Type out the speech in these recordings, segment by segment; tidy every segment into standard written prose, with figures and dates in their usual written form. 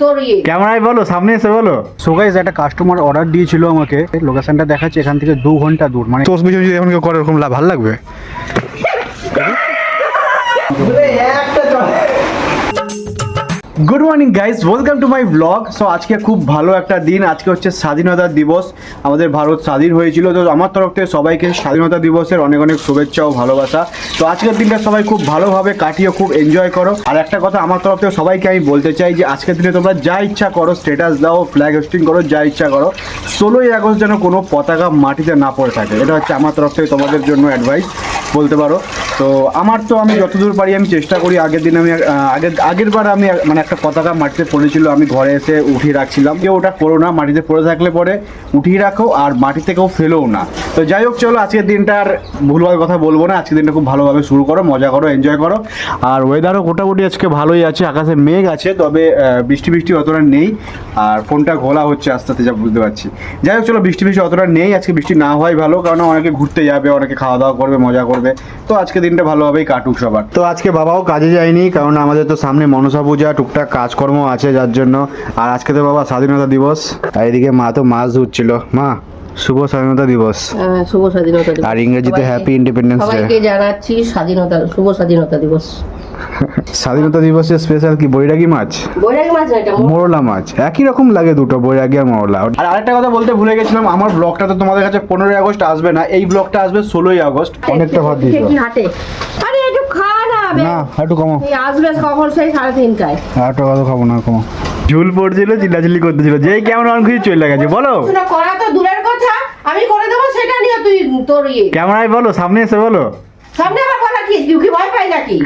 তোর ক্যামেরায় বলো, সামনে এসে বলো। সো গাইস, একটা কাস্টমার অর্ডার দিয়েছিল আমাকে, লোকেশনটা দেখাচ্ছে এখান থেকে 2 ঘন্টা দূর, মানে তোর বুঝে যদি এখন কেউ করে এরকম ভালো লাগবে। Good morning guys, welcome to my blog. So আজকে খুব ভালো একটা দিন, আজকে হচ্ছে স্বাধীনতা দিবস। আমাদের ভারত স্বাধীন হয়েছিল, তো আমার তরফ থেকে সবাইকে স্বাধীনতা দিবসের অনেক অনেক শুভেচ্ছা ও ভালোবাসা। তো আজকের দিনটা সবাই খুব ভালোভাবে কাটিয়ে খুব এনজয় করো। আর একটা কথা আমার তরফ থেকে সবাইকে আমি বলতে চাই যে আজকের দিনে তোমরা যা ইচ্ছা করো, স্ট্যাটাস দাও, ফ্ল্যাগ হোস্টিং করো, যা ইচ্ছা করো, 16ই আগস্ট যেন কোনো পতাকা মাটিতে না পড়ে থাকে। এটা হচ্ছে আমার তরফ থেকে তোমাদের জন্য অ্যাডভাইস বলতে পারো। তো আমি যতদূর পারি আমি চেষ্টা করি। আগের দিন আমি আগের বার আমি মানে একটা পতাকা মাটিতে পড়েছিল, আমি ঘরে এসে উঠিয়ে রাখছিলাম। কেউ ওটা করো না, মাটিতে পড়ে থাকলে পরে উঠিয়ে রাখো, আর মাটি থেকেও ফেলোও না। তো যাই হোক, চলো আজকের দিনটা আর ভুলভাল কথা বলবো না। আজকের দিনটা খুব ভালোভাবে শুরু করো, মজা করো, এনজয় করো। আর ওয়েদারও মোটামুটি আজকে ভালোই আছে, আকাশে মেঘ আছে, তবে বৃষ্টি অতটা নেই। আর ফোনটা ঘোলা হচ্ছে আস্তে আস্তে, যা বুঝতে পারছি। যাই হোক, চলো বৃষ্টি অতটা নেই আজকে, বৃষ্টি না হওয়াই ভালো, কারণ অনেকে ঘুরতে যাবে, অনেকে খাওয়া দাওয়া করবে, মজা করবে। তো আজকে দিনটা ভালোভাবেই কাটুক সবার। তো আজকে বাবাও কাজে যায়নি, কারণ আমাদের তো সামনে মনসা পূজা, টুকটাক কাজকর্ম আছে যার জন্য। আর আজকে তো বাবা স্বাধীনতা দিবস, আর এদিকে মা তো মাছ ধুচ্ছিল। মা, শুভ স্বাধীনতা দিবস। শুভ স্বাধীনতা দিবস। আর ইংরেজিতে হ্যাপি ইন্ডিপেন্ডেন্স ডে। সবাইকে জানাচ্ছি শুভ স্বাধীনতা দিবস। স্বাধীনতা দিবসের স্পেশাল কি বৈরাগী মাছ? বৈরাগী মাছ না, এটা মোরলা মাছ। একই রকম লাগে দুটো, বৈরাগী আর মোরলা। আর আরেকটা কথা বলতে ভুলে গেছিলাম, আমার ব্লগটা তো তোমাদের কাছে 15ই আগস্ট আসবে না, এই ব্লগটা আসবে 16ই আগস্ট। অনেকটা ভাত দিয়েছো কি হাটে? আরে একটু খা না বে। না, একটু কমো। এই আসবে কখন? সেই 3:30টায়। একটু কথা খাবো না, কমো। ঝুল পড়ছিল, চিল্লাচিল্লি করতেছিল, যেই কেমন অন খুশি চলে গেছে। বলো, না করা তো দূরের কথা, আমি করে দেবো, সেটা নিয়ে তুই তোর ক্যামেরায় বলো, সামনে এসে বলো। সামনে আবার বলা কি ভয় পাই নাকি?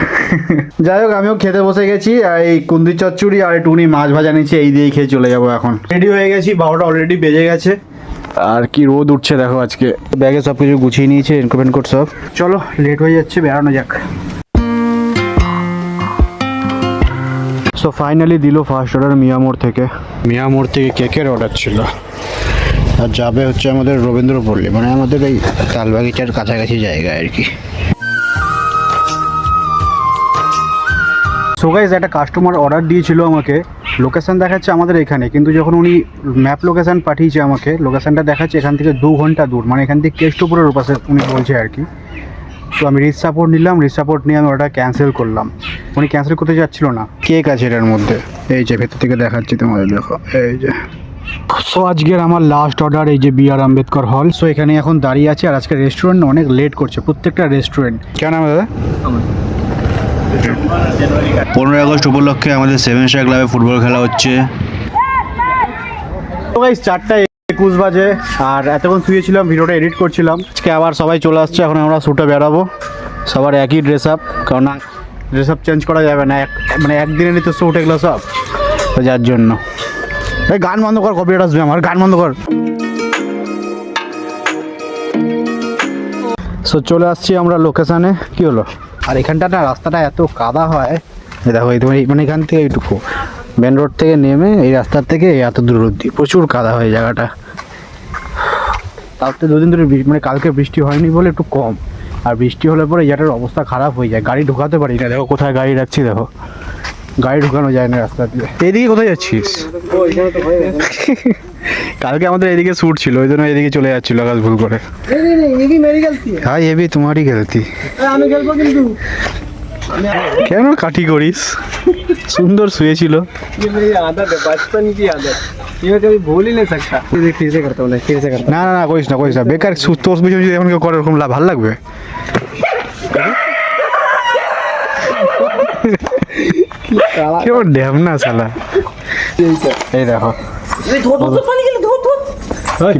যাই হোক, আমিও খেতে বসে গেছি, আর এই কুন্দি চচ্চড়ি আর একটুখানি মাছ ভাজা নিচ্ছে, এই দিয়েই খেয়ে চলে যাবো। এখন রেডি হয়ে গেছি, 12টা অলরেডি বেজে গেছে। আর কি রোদ উঠছে দেখো আজকে। ব্যাগে সব কিছু গুছিয়ে নিয়েছে, রেনকোট কোট সব। চলো, লেট হয়ে যাচ্ছে, বেড়ানো যাক। সো ফাইনালি দিল ফার্স্ট অর্ডার মিয়ামোড় থেকে কেকের অর্ডার ছিল। আর যাবে হচ্ছে আমাদের রবীন্দ্রপল্লী, মানে আমাদের এই তালবাগিচার কাছাকাছি জায়গায় আর কি। সো গাইস, একটা কাস্টমার অর্ডার দিয়েছিল আমাকে, লোকেশান দেখাচ্ছে আমাদের এখানে, কিন্তু যখন উনি ম্যাপ লোকেশান পাঠিয়েছে আমাকে, লোকেশানটা দেখাচ্ছে এখান থেকে 2 ঘন্টা দূর, মানে এখান থেকে কেষ্টপুরের ওপাশে উনি বলছে আর কি। তো আমি রিচ সাপোর্ট নিলাম, রিচ সাপোর্ট নিয়ে আমি ওটা ক্যান্সেল করলাম। উনি ক্যান্সেল করতে যাচ্ছিল না। কেক আছে এটার মধ্যে, এই যে ভেতর থেকে দেখাচ্ছি তোমাদের, দেখো এই যে। সো আজকের আমার লাস্ট অর্ডার, এই যে BR আম্বেদকর হল। সো এখানে এখন দাঁড়িয়ে আছে, আর আজকে রেস্টুরেন্ট অনেক লেট করছে, প্রত্যেকটা রেস্টুরেন্ট। কেন দাদা? 15ই আগস্ট উপলক্ষে আমাদের 7 স্টার ক্লাবে ফুটবল খেলা হচ্ছে। তো গাইস, 4:21 বাজে, আর এতক্ষণ শুয়েছিলাম, ভিডিওটা এডিট করছিলাম। আজকে আবার সবাই চলে আসছে, এখন আমরা শ্যুটে বেরাবো। সবার একই ড্রেস আপ, কারণ ড্রেস আপ চেঞ্জ করা যাবে না, মানে একদিনেরই তো শ্যুট এগুলো সব, তো যার জন্য। এই গান বন্ধ কর, কপিরাইট আসবে আমার, গান বন্ধ কর। সো চলে আসছি আমরা লোকেশানে। কি হলো? আর এখানটা না, রাস্তাটা এত কাদা হয়, দেখো এই তোমার মানে এখান থেকে এইটুকু মেন রোড থেকে নেমে এই রাস্তার থেকে এত দূর অবধি প্রচুর কাদা হয় জায়গাটা। তারপরে 2 দিন ধরে মানে কালকে বৃষ্টি হয়নি বলে একটু কম, আর বৃষ্টি হলে পরে জায়গাটার অবস্থা খারাপ হয়ে যায়, গাড়ি ঢোকাতে পারি না। দেখো কোথায় গাড়ি রাখছি, দেখো গাড়ি ঢোকানো যায় না রাস্তা দিয়ে। এদিকে কোথায় যাচ্ছিস? কালকে আমাদের এদিকে শ্যুট ছিল, ওই জন্য এদিকে চলে যাচ্ছিল কাজ ভুল করে। হ্যাঁ, এবি তোমারই গেলতি। কেন কাঠি করিস? সুন্দর শুয়েছিল। না না না, করিস না বেকার। তোর পিছনে যদি এখন কেউ করে এরকম ভালো লাগবে? কেমন ড্যাম না শালা। এই দেখো,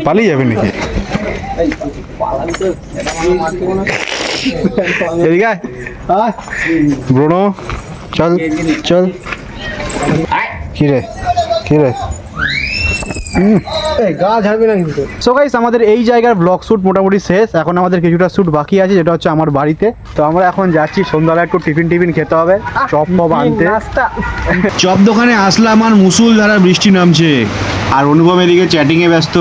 পালিয়ে যাবে নাকি? এদিকে ব্রুনো, চল। কি রে সো গাইস, আমাদের এই জায়গার ব্লগ শুট মোটামুটি শেষ। এখন আমাদের কিছুটা শুট বাকি আছে, যেটা হচ্ছে আমার বাড়িতে। তো আমরা এখন যাচ্ছি, সন্ধ্যাবেলা একটু টিফিন খেতে হবে, চপ আনতে। চপ দোকানে আসলাম, আর মুসুল ধারা বৃষ্টি নামছে, আর অনুপম এদিকে চ্যাটিং এ ব্যস্ত।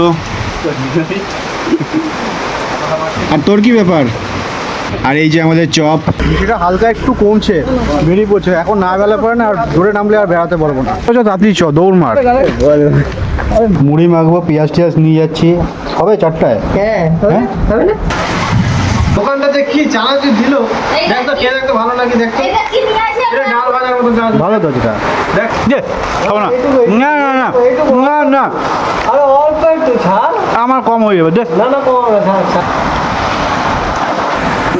আর তোর কি ব্যাপার? আর এই যে আমাদের চপ, সেটা হালকা একটু কমছে, বেরিয়ে পড়ছে এখন, না বেলা পরে না, আর জোরে নামলে আর বেড়াতে পারবো না। তাড়াতাড়ি চ, দৌড় মার। মুড়ি মাখবো, পেঁয়াজ টিয়াজ নিয়ে যাচ্ছি, হবে 4টায়। হ্যাঁ হবে না। দোকানটাতে কি চানাচুর দিল, দেখ তো খেয়ে দেখতে ভালো লাগে, দেখ তো। এটা ডাল ভাজার মতো চানাচুর। ভালো তো যেটা, দেখ যে খাবো না, না না না না না, আরে অল্প একটু ছাড়। আমার কম হয়ে যাবে, দেখ। না কম হবে, ছাড়।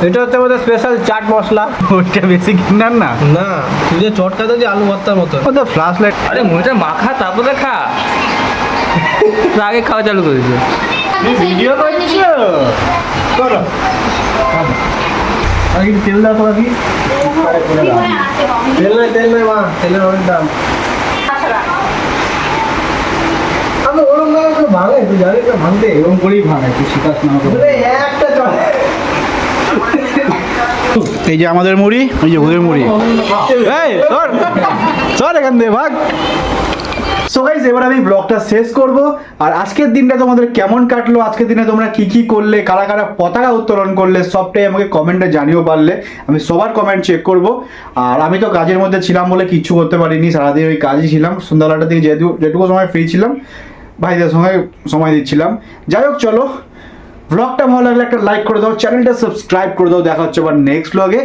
এটা হচ্ছে আমাদের স্পেশাল চাট মশলা, ওইটা বেশি কিনার না। না তুই যে চটকাতে যে আলু ভর্তার মতো। ওদের ফ্লাশ লাইট। আরে মুড়িটা মাখা তারপরে খা, আগে খাওয়া চালু করেছে। ভিডিও করছো করো, আগে তেল দাও তো, আগে তেল নেই মা, তেলের অনেক দাম। আমি ওরম না তো ভাঙে, তুই জানিস না ভাঙতে। এরকম করেই ভাঙায়, তুই শিখাস না আমাকে। একটা চলে এই যে আমাদের মুড়ি, এই যে ওদের মুড়ি। এই সর সর এখান থেকে, ভাগ। সো গাইস, এবার আমি ব্লগটা শেষ করব। আর আজকের দিনটা তোমাদের কেমন কাটলো, আজকের দিনে তোমরা কি কি করলে, কারা কারা পতাকা উত্তোলন করলে, সবটাই আমাকে কমেন্টে জানিও পারলে। আমি সবার কমেন্ট চেক করব। আর আমি তো কাজের মধ্যে ছিলাম বলে কিচ্ছু করতে পারিনি, সারাদিন ওই কাজই ছিলাম। সন্ধ্যাবেলাটা থেকে যেটুকু সময় ফ্রি ছিলাম ভাইদের সঙ্গে সময় দিচ্ছিলাম। যাই হোক, চলো, ব্লগটা ভালো লাগলে একটা লাইক করে দাও, চ্যানেলটা সাবস্ক্রাইব করে দাও। দেখা হচ্ছে আবার নেক্সট ব্লগে।